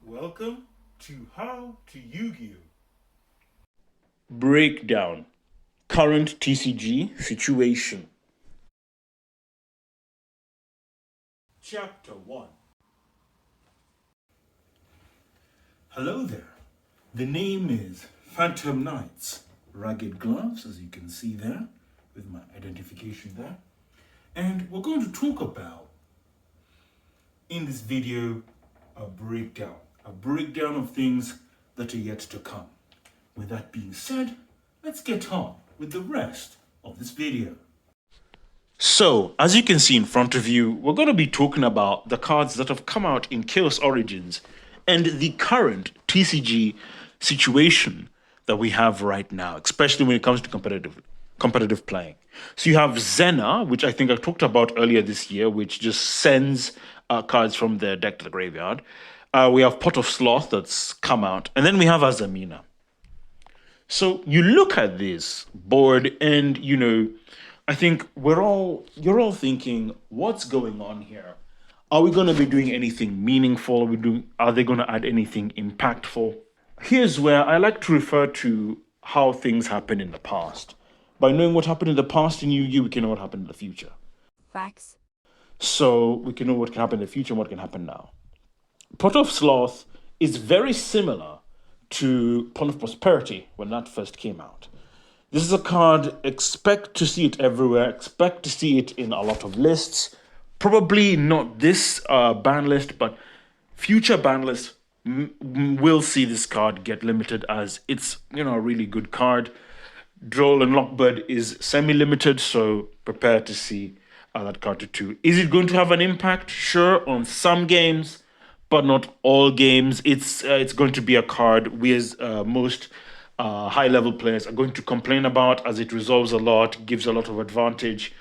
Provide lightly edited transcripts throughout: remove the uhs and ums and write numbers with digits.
Welcome to How to Yu-Gi-Oh! Breakdown. Current TCG situation. Chapter 1. Hello there. The name is Phantom Knights. Ragged gloves, as you can see there, with my identification there. And we're going to talk about, in this video, a breakdown. A breakdown of things that are yet to come. With that being said, let's get on with the rest of this video. So, as you can see in front of you, we're going to be talking about the cards that have come out in Chaos Origins and the current TCG situation that we have right now, especially when it comes to competitive playing. So you have Zena, which I think I talked about earlier this year, which just sends cards from the deck to the graveyard. We have Pot of Sloth that's come out, and then we have Azamina. So you look at this board, and I think you're all thinking, what's going on here? Are we going to be doing anything meaningful? Are they going to add anything impactful? Here's where I like to refer to how things happen in the past. By knowing what happened in the past in Yu-Gi-Oh, we can know what happened in the future. Facts. So we can know what can happen in the future and what can happen now. Pot of Sloth is very similar to Pot of Prosperity when that first came out. This is a card, expect to see it everywhere, expect to see it in a lot of lists. Probably not this ban list, but future ban lists will see this card get limited, as it's a really good card. Droll and Lockbird is semi-limited, so prepare to see that card too. Is it going to have an impact? Sure, on some games, but not all games. It's going to be a card we, as most high-level players, are going to complain about, as it resolves a lot, gives a lot of advantage.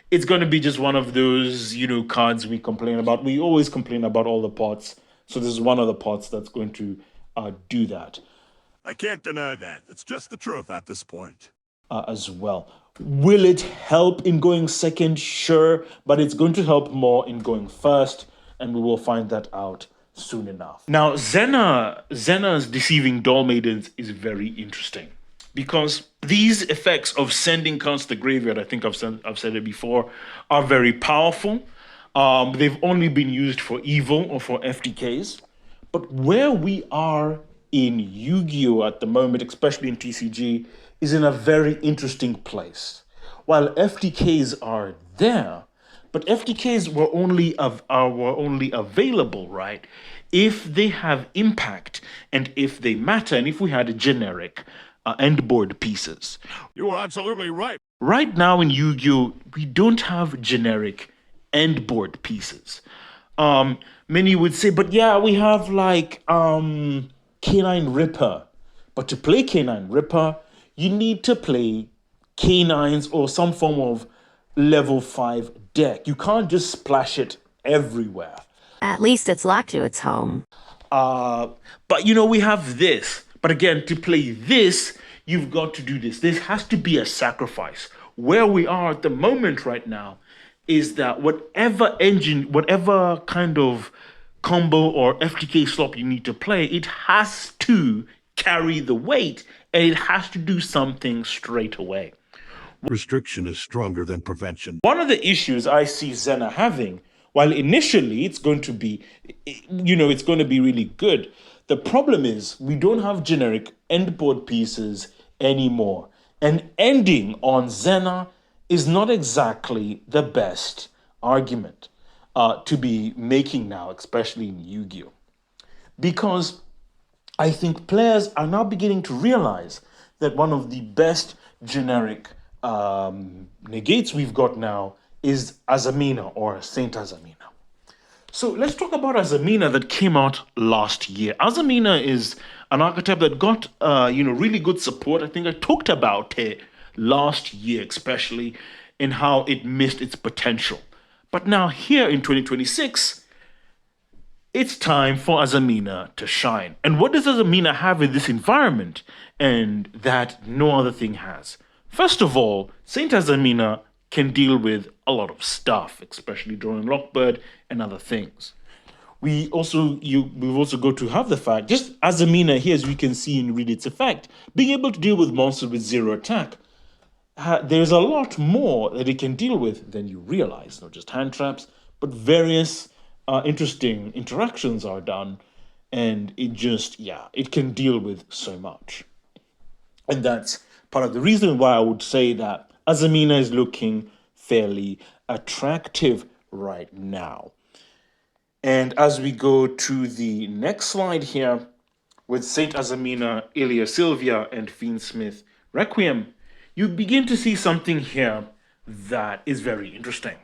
It's going to be just one of those cards we complain about. We always complain about all the pots, so this is one of the pots that's going to do that. I can't deny that. It's just the truth at this point. As well. Will it help in going second? Sure, but it's going to help more in going first, and we will find that out soon enough. Now, Zena's Deceiving Doll Maidens is very interesting, because these effects of sending cards to the graveyard, I think I've said it before, are very powerful. They've only been used for evil or for FTKs, but where we are in Yu-Gi-Oh at the moment, especially in TCG, is in a very interesting place. While FTKs are there, but FTKs were only available, right, if they have impact and if they matter, and if we had a generic end board pieces. You are absolutely right. Right now in Yu-Gi-Oh, we don't have generic end board pieces. Many would say, but yeah, we have like Canine Ripper. But to play Canine Ripper, you need to play Canines or some form of level 5 deck. You can't just splash it everywhere. At least it's locked to its home. But we have this. But again, to play this, you've got to do this. This has to be a sacrifice. Where we are at the moment right now is that whatever kind of combo or FTK slop you need to play, it has to carry the weight, and it has to do something straight away. Restriction is stronger than prevention. One of the issues I see Zena having, while initially it's going to be really good, the problem is we don't have generic endboard pieces anymore. And ending on Zena is not exactly the best argument to be making now, especially in Yu-Gi-Oh! Because I think players are now beginning to realize that one of the best generic negates we've got now is Azamina, or Saint Azamina. So let's talk about Azamina that came out last year. Azamina is an archetype that got really good support. I think I talked about it last year, especially in how it missed its potential. But now here in 2026, it's time for Azamina to shine. And what does Azamina have in this environment and that no other thing has? First of all, Saint Azamina can deal with a lot of stuff, especially Drone and Lockbird and other things. we've also got to have the fact, just Azamina here, as we can see and read its effect, being able to deal with monsters with 0 attack. There's a lot more that it can deal with than you realize. Not just hand traps, but various interesting interactions are done, and it can deal with so much. And that's part of the reason why I would say that Azamina is looking fairly attractive right now. And as we go to the next slide here, with Saint Azamina, Ilia Sylvia, and Fiendsmith Requiem, you begin to see something here that is very interesting.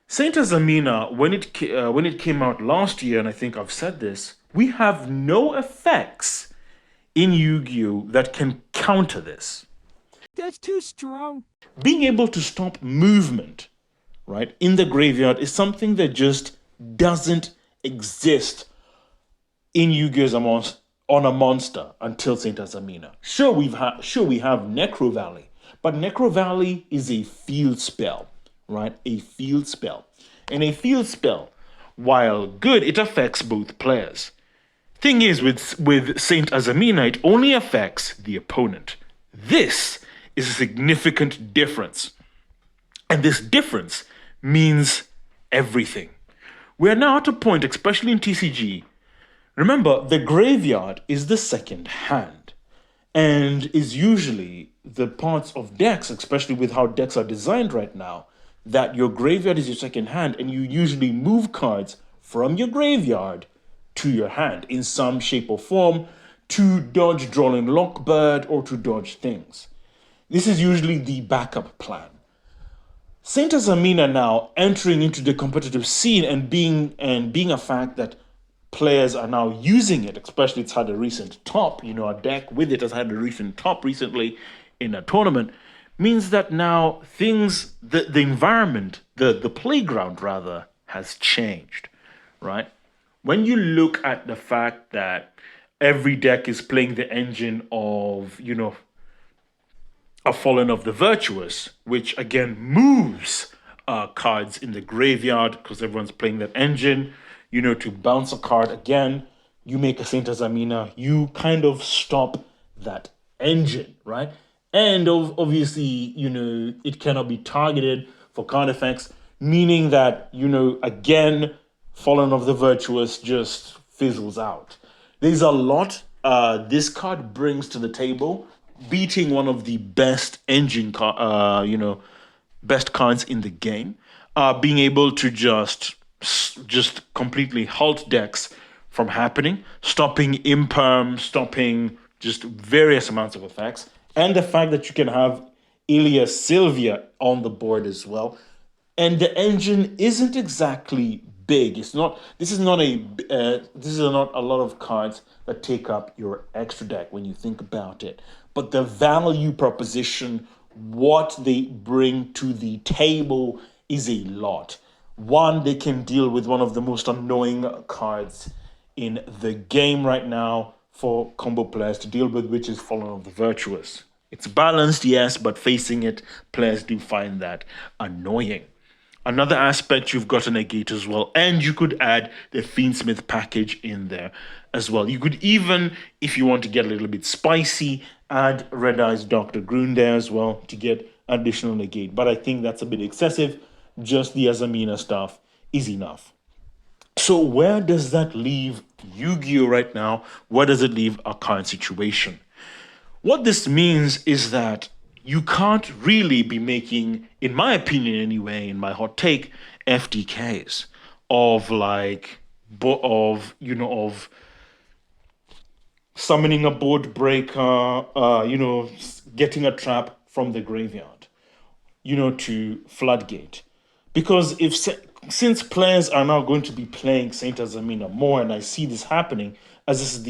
Saint Azamina, when it came out last year, and I think I've said this, we have no effects in Yu-Gi-Oh! That can counter this. That's too strong. Being able to stop movement, right, in the graveyard is something that just doesn't exist in Yu-Gi-Oh! On a monster until Saint Azamina. Sure, we have Necro Valley, but Necro Valley is a field spell, right? A field spell. And a field spell, while good, it affects both players. Thing is, with Saint Azamina, it only affects the opponent. This is a significant difference. And this difference means everything. We are now at a point, especially in TCG. Remember, the graveyard is the second hand, and is usually the parts of decks, especially with how decks are designed right now, that your graveyard is your second hand, and you usually move cards from your graveyard to your hand in some shape or form to dodge Drawing Lockbird or to dodge things. This is usually the backup plan. Saint Azamina now entering into the competitive scene and being a fact that players are now using it, especially it's had a recent top, a deck with it has had a recent top recently in a tournament, means that now the environment, the playground rather, has changed, right? When you look at the fact that every deck is playing the engine of, a Fallen of the Virtuous, which again moves cards in the graveyard because everyone's playing that engine, to bounce a card again, you make a Saint Azamina, you kind of stop that engine, right? And obviously, it cannot be targeted for card effects, meaning that, again, Fallen of the Virtuous just fizzles out. There's a lot this card brings to the table, beating one of the best best cards in the game, being able to just completely halt decks from happening, stopping imperm, stopping just various amounts of effects, and the fact that you can have Ilia Sylvia on the board as well. And the engine isn't exactly big. This is not a lot of cards that take up your extra deck when you think about it. But the value proposition, what they bring to the table, is a lot. One, they can deal with one of the most annoying cards in the game right now for combo players to deal with, which is Fallen of the Virtuous. It's balanced, yes, but facing it, players do find that annoying. Another aspect, you've got a negate as well, and you could add the Fiendsmith package in there as well. You could even, if you want to get a little bit spicy, add Red Eyes Dr. Grun there as well to get additional negate. But I think that's a bit excessive. Just the Azamina stuff is enough. So where does that leave Yu-Gi-Oh! Right now? Where does it leave our current situation? What this means is that you can't really be making, in my opinion anyway, in my hot take, FTKs of summoning a board breaker, getting a trap from the graveyard, to floodgate. Because since players are now going to be playing Saint Azamina more, and I see this happening as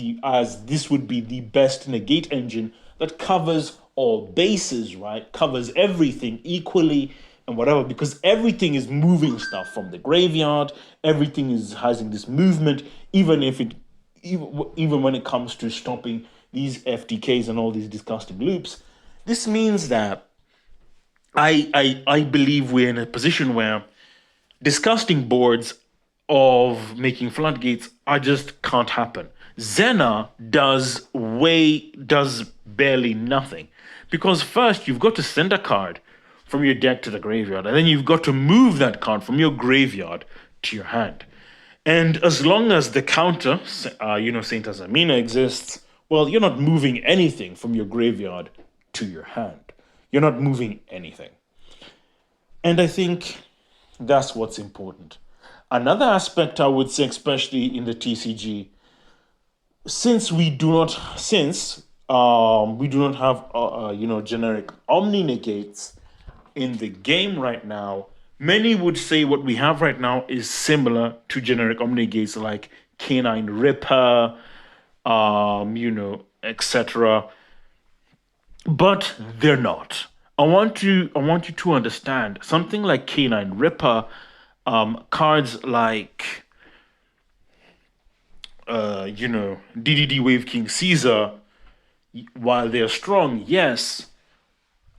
this would be the best negate engine that covers all bases, right? Covers everything equally and whatever, because everything is moving stuff from the graveyard. Everything is having this movement, even when it comes to stopping these FTKs and all these disgusting loops. This means that I believe we're in a position where disgusting boards of making floodgates are just can't happen. Zena does barely nothing. Because first you've got to send a card from your deck to the graveyard, and then you've got to move that card from your graveyard to your hand. And as long as the counter, Saint Azamina exists, well, you're not moving anything from your graveyard to your hand. You're not moving anything. And I think that's what's important. Another aspect I would say, especially in the TCG, since we do not have generic omni negates in the game right now, many would say what we have right now is similar to generic omni negates like Canine Ripper, etc. But they're not. I want you to understand something like Canine Ripper, cards like DDD Wave King Caesar, while they're strong, yes,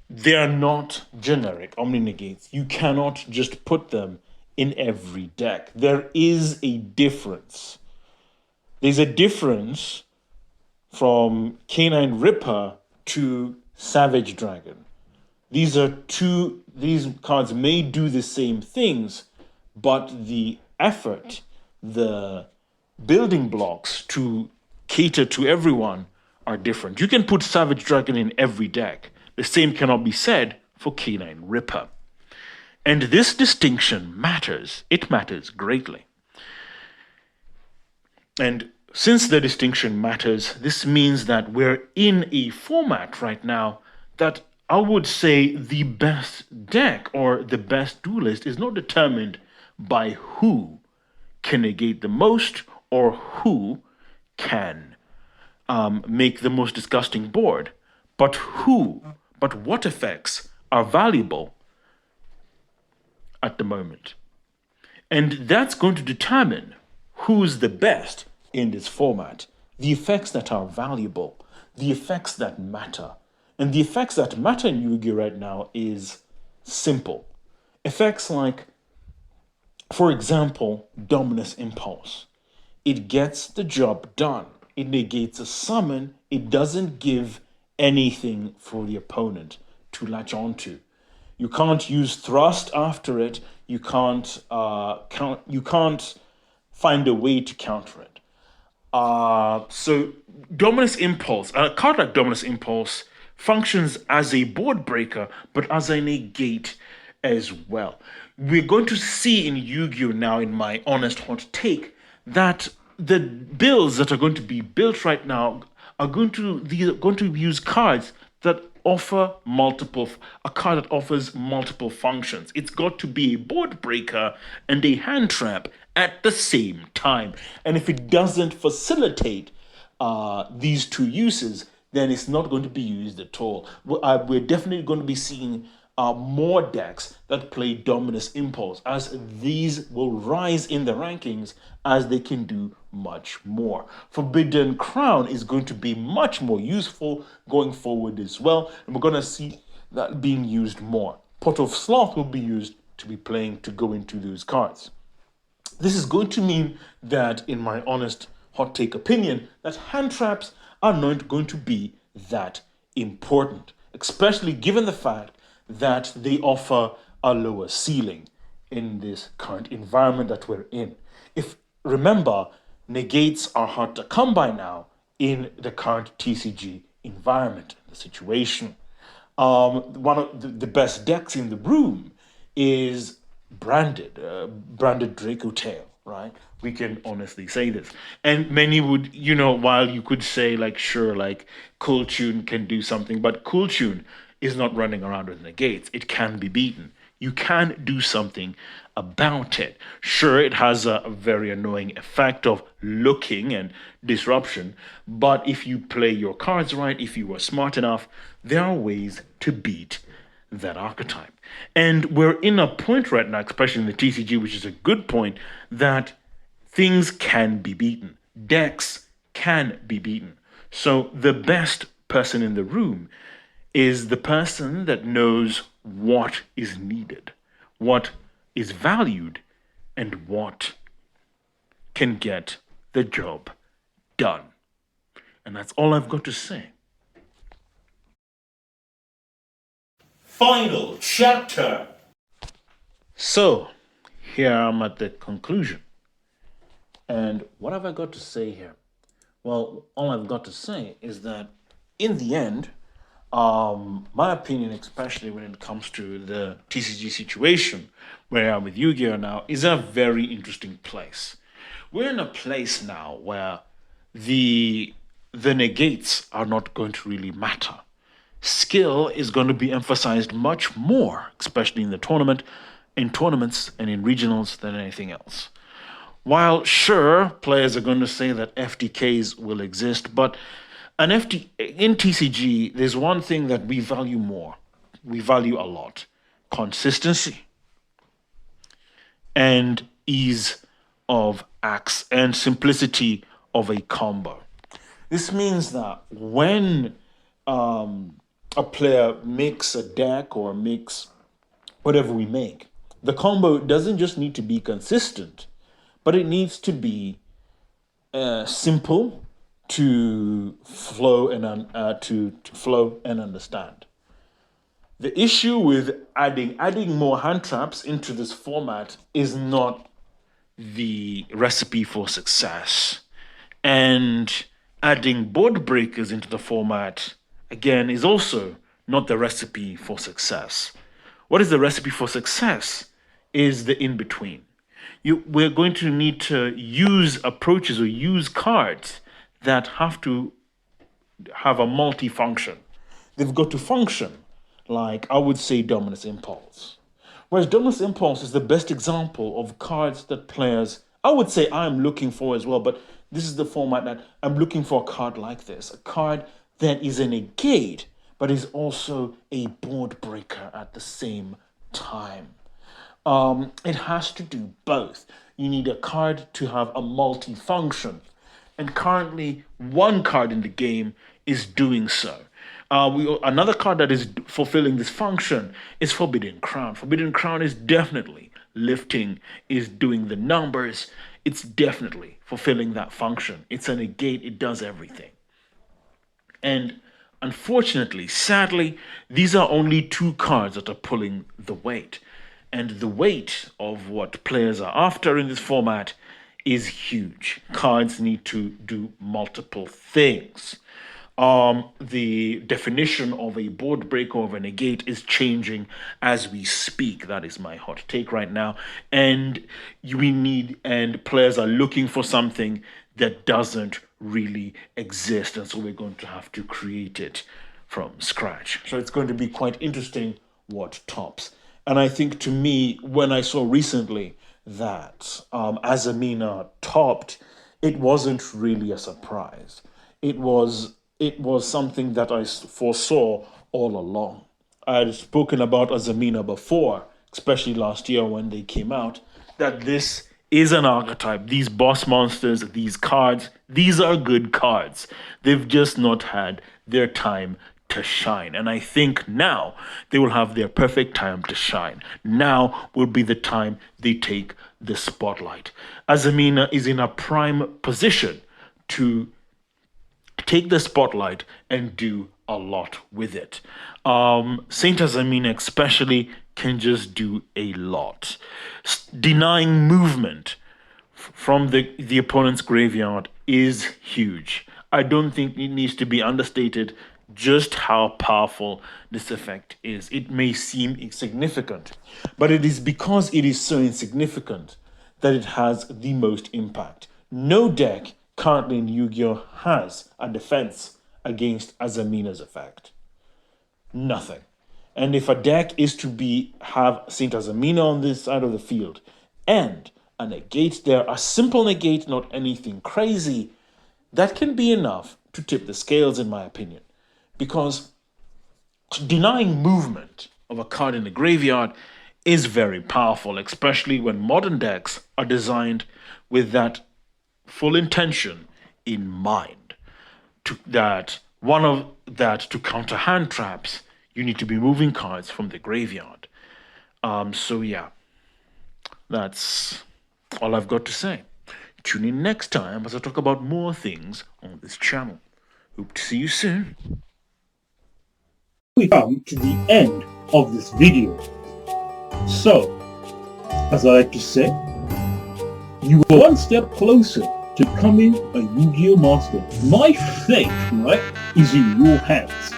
they're not generic omni negates. You cannot just put them in every deck. There is a difference. There's a difference from Canine Ripper to Savage Dragon. These cards may do the same things, but the effort, the building blocks to cater to everyone are different. You can put Savage Dragon in every deck. The same cannot be said for Canine Ripper. And this distinction matters. It matters greatly. And since the distinction matters, this means that we're in a format right now that I would say the best deck or the best duelist is not determined by who can negate the most or who can make the most disgusting board, but what effects are valuable at the moment. And that's going to determine who's the best in this format. The effects that are valuable, the effects that matter. And the effects that matter in Yu-Gi-Oh! Right now is simple. Effects like, for example, Dominus Impulse. It gets the job done. It negates a summon. It doesn't give anything for the opponent to latch onto. You can't use thrust after it. You can't find a way to counter it. So Dominus Impulse, a card like Dominus Impulse functions as a board breaker, but as a negate as well. We're going to see in Yu-Gi-Oh! Now, in my honest hot take, that the builds that are going to be built right now are going to use cards that offer a card that offers multiple functions. It's got to be a board breaker and a hand trap at the same time. And if it doesn't facilitate these two uses, then it's not going to be used at all. We're definitely going to be seeing more decks that play Dominus Impulse, as these will rise in the rankings as they can do much more. Forbidden Crown is going to be much more useful going forward as well, and we're going to see that being used more. Pot of Sloth will be used to go into those cards. This is going to mean that, in my honest hot take opinion, that hand traps are not going to be that important, especially given the fact that they offer a lower ceiling in this current environment that we're in. Remember, negates are hard to come by now in the current TCG environment, the situation. One of the best decks in the room is branded Draco Tail, right? We can honestly say this. And many would, while you could say, Cool Tune can do something, but Cool Tune is not running around with negates. It can be beaten. You can do something about it. Sure, it has a very annoying effect of looking and disruption, but if you play your cards right, if you are smart enough, there are ways to beat that archetype. And we're in a point right now, especially in the TCG, which is a good point, that things can be beaten. Decks can be beaten. So the best person in the room is the person that knows what is needed, what is valued, and what can get the job done. And that's all I've got to say. Final chapter. So, here I'm at the conclusion. And what have I got to say here? Well, all I've got to say is that in the end, my opinion, especially when it comes to the TCG situation where I'm with Yu-Gi-Oh now, is a very interesting place. We're in a place now where the negates are not going to really matter. Skill is going to be emphasized much more, especially in tournaments and in regionals than anything else. While sure, players are going to say that FTKs will exist, but in TCG, there's one thing that we value more. We value a lot: consistency and ease of acts and simplicity of a combo. This means that when a player makes a deck or makes whatever we make, the combo doesn't just need to be consistent, but it needs to be simple to flow and to flow and understand. The issue with adding more hand traps into this format is not the recipe for success, and adding board breakers into the format again is also not the recipe for success. What is the recipe for success? Is the in between. We're going to need to use approaches or use cards that have to have a multi-function. They've got to function like, I would say, Dominus Impulse. Whereas Dominus Impulse is the best example of cards that players, I would say, I'm looking for as well, but this is the format that I'm looking for: a card like this. A card that is a negate, but is also a board breaker at the same time. It has to do both. You need a card to have a multi-function. And currently, one card in the game is doing so. Another card that is fulfilling this function is Forbidden Crown. Forbidden Crown is definitely lifting, is doing the numbers. It's definitely fulfilling that function. It's a negate, it does everything. And unfortunately, sadly, these are only two cards that are pulling the weight. And the weight of what players are after in this format is huge. Cards need to do multiple things. The definition of a board break or of a negate is changing as we speak. That is my hot take right now. And players are looking for something that doesn't really exist. And so we're going to have to create it from scratch. So it's going to be quite interesting what tops. And I think, to me, when I saw recently that Azamina topped, it wasn't really a surprise. It was something that I foresaw all along. I had spoken about Azamina before, especially last year when they came out, that this is an archetype. These boss monsters, these cards, these are good cards. They've just not had their time to shine. And I think now they will have their perfect time to shine. Now will be the time they take the spotlight. Azamina is in a prime position to take the spotlight and do a lot with it. Saint Azamina especially can just do a lot. Denying movement from the opponent's graveyard is huge. I don't think it needs to be understated just how powerful this effect is. It may seem insignificant, but it is because it is so insignificant that it has the most impact. No deck currently in Yu-Gi-Oh! Has a defense against Azamina's effect. Nothing. And if a deck is to have Saint Azamina on this side of the field and a negate there, a simple negate, not anything crazy, that can be enough to tip the scales, in my opinion. Because denying movement of a card in the graveyard is very powerful, especially when modern decks are designed with that full intention in mind. To counter hand traps, you need to be moving cards from the graveyard. So yeah, that's all I've got to say. tune in next time as I talk about more things on this channel. Hope to see you soon. We come to the end of this video. So, as I like to say, you are one step closer to becoming a Yu-Gi-Oh! Master. My fate, right, is in your hands.